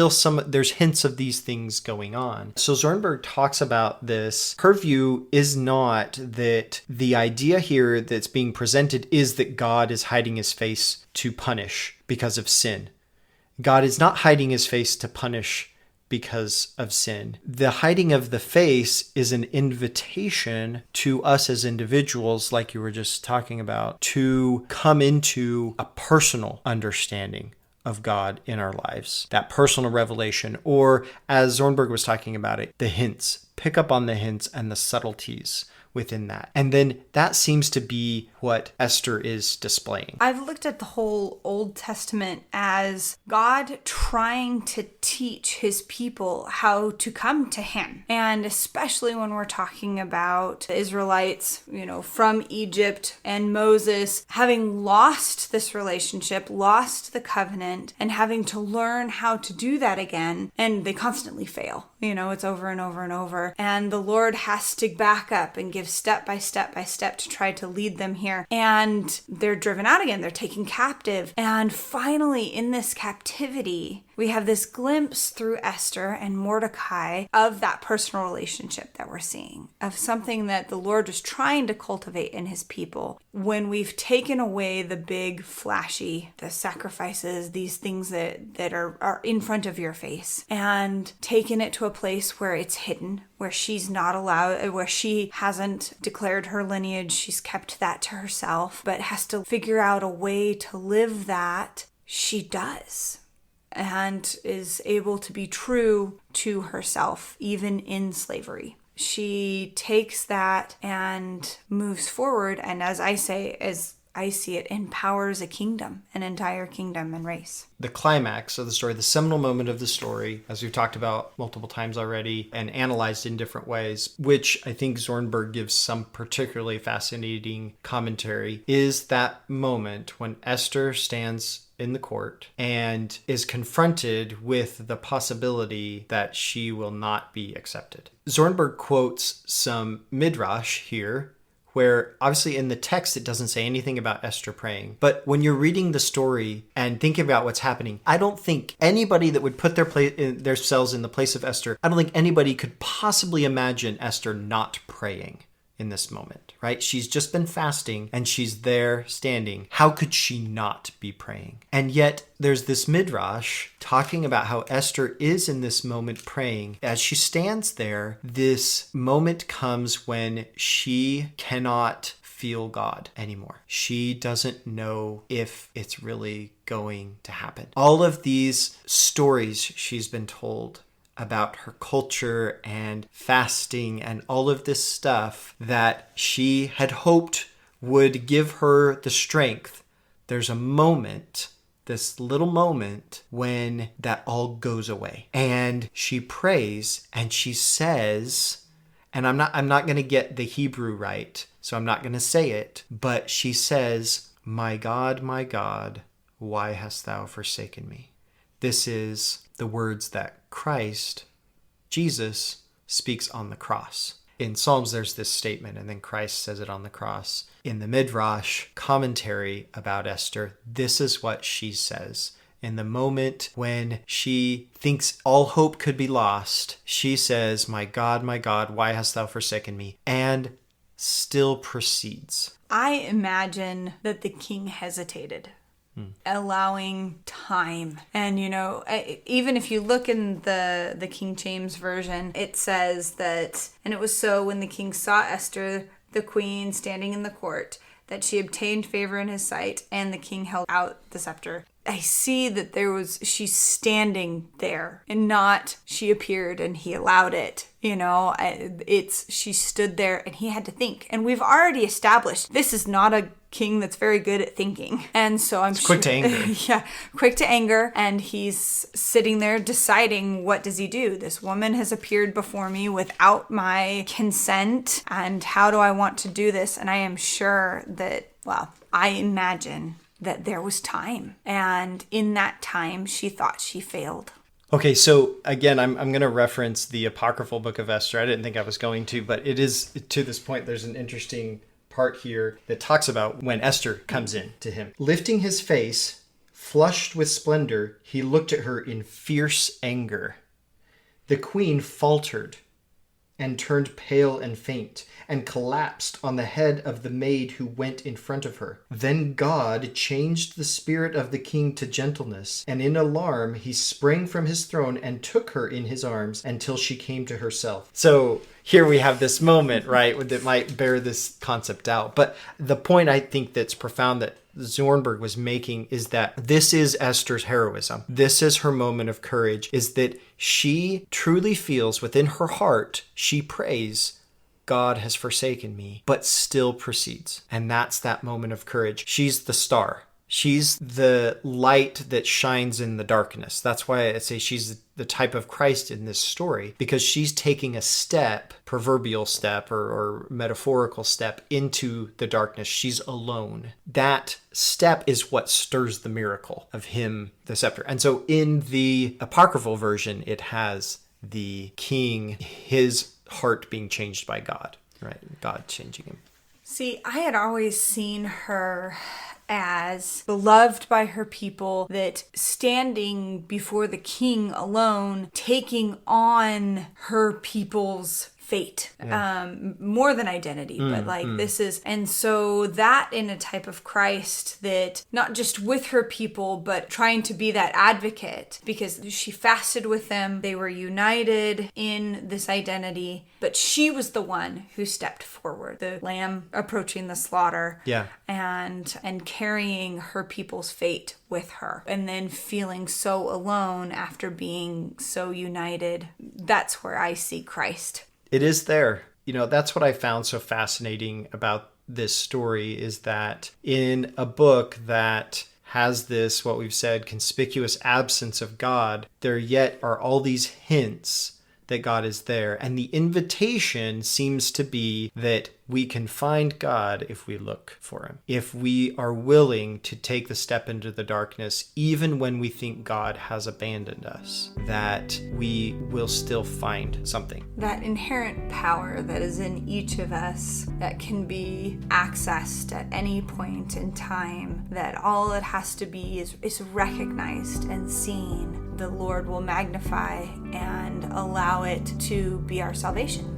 hints of these things going on. So Zornberg talks about this. Her view is not that the idea here that's being presented is that God is hiding his face to punish because of sin. God is not hiding his face to punish because of sin. The hiding of the face is an invitation to us as individuals, like you were just talking about, to come into a personal understanding of God in our lives, that personal revelation, or as Zornberg was talking about it, the hints. Pick up on the hints and the subtleties within that. And then that seems to be what Esther is displaying. I've looked at the whole Old Testament as God trying to teach his people how to come to him. And especially when we're talking about the Israelites, from Egypt and Moses having lost this relationship, lost the covenant, and having to learn how to do that again. And they constantly fail. It's over and over and over. And the Lord has to back up and give step by step by step to try to lead them here. And they're driven out again. They're taken captive. And finally, in this captivity, we have this glimpse through Esther and Mordecai of that personal relationship that we're seeing, of something that the Lord was trying to cultivate in his people. When we've taken away the big, flashy, the sacrifices, these things that are in front of your face, and taken it to a place where it's hidden, where she's not allowed, where she hasn't declared her lineage, she's kept that to herself, but has to figure out a way to live that, she does. And is able to be true to herself, even in slavery. She takes that and moves forward, and as I see it, empowers a kingdom, an entire kingdom and race. The climax of the story, the seminal moment of the story, as we've talked about multiple times already and analyzed in different ways, which I think Zornberg gives some particularly fascinating commentary, is that moment when Esther stands in the court and is confronted with the possibility that she will not be accepted. Zornberg quotes some midrash here where obviously in the text it doesn't say anything about Esther praying. But when you're reading the story and thinking about what's happening, I don't think anybody that would put themselves in the place of Esther, I don't think anybody could possibly imagine Esther not praying in this moment, right? She's just been fasting and she's there standing. How could she not be praying? And yet there's this midrash talking about how Esther is in this moment praying. As she stands there, this moment comes when she cannot feel God anymore. She doesn't know if it's really going to happen. All of these stories she's been told about her culture and fasting and all of this stuff that she had hoped would give her the strength. There's a moment, this little moment, when that all goes away. And she prays and she says, and I'm not going to get the Hebrew right, so I'm not going to say it, but she says, my God, why hast thou forsaken me? This is the words that Christ, Jesus, speaks on the cross. In Psalms, there's this statement, and then Christ says it on the cross. In the Midrash commentary about Esther, this is what she says. In the moment when she thinks all hope could be lost, she says, my God, why hast thou forsaken me? And still proceeds. I imagine that the king hesitated. Allowing time. And, even if you look in the King James Version, it says that, and it was so when the king saw Esther, the queen, standing in the court, that she obtained favor in his sight, and the king held out the scepter. I see that she's standing there and not she appeared and he allowed it. She stood there and he had to think. And we've already established this is not a king that's very good at thinking. And so I'm quick to anger. Yeah, quick to anger. And he's sitting there deciding, what does he do? This woman has appeared before me without my consent. And how do I want to do this? And I am sure that, I imagine that there was time. And in that time, she thought she failed. Okay, so again, I'm going to reference the apocryphal Book of Esther. I didn't think I was going to, but it is, to this point, there's an interesting part here that talks about when Esther comes in to him. Lifting his face, flushed with splendor, he looked at her in fierce anger. The queen faltered and turned pale and faint, and collapsed on the head of the maid who went in front of her. Then God changed the spirit of the king to gentleness, and in alarm he sprang from his throne and took her in his arms until she came to herself. So here we have this moment, right, that might bear this concept out. But the point I think that's profound that Zornberg was making is that this is Esther's heroism. This is her moment of courage, is that she truly feels within her heart, she prays, God has forsaken me, but still proceeds. And that's that moment of courage. She's the star. She's the light that shines in the darkness. That's why I say she's the type of Christ in this story, because she's taking a step, proverbial step or metaphorical step into the darkness. She's alone. That step is what stirs the miracle of him, the scepter. And so in the apocryphal version, it has the king, his heart being changed by God, right? God changing him. See, I had always seen her as beloved by her people, that standing before the king alone, taking on her people's fate, more than identity, but this is, and so that in a type of Christ that not just with her people, but trying to be that advocate, because she fasted with them, they were united in this identity, but she was the one who stepped forward, the lamb approaching the slaughter, and carrying her people's fate with her, and then feeling so alone after being so united. That's where I see Christ. It is there. That's what I found so fascinating about this story, is that in a book that has this, what we've said, conspicuous absence of God, there yet are all these hints that God is there. And the invitation seems to be that we can find God if we look for him, if we are willing to take the step into the darkness, even when we think God has abandoned us, that we will still find something. That inherent power that is in each of us that can be accessed at any point in time, that all it has to be is recognized and seen. The Lord will magnify and allow it to be our salvation.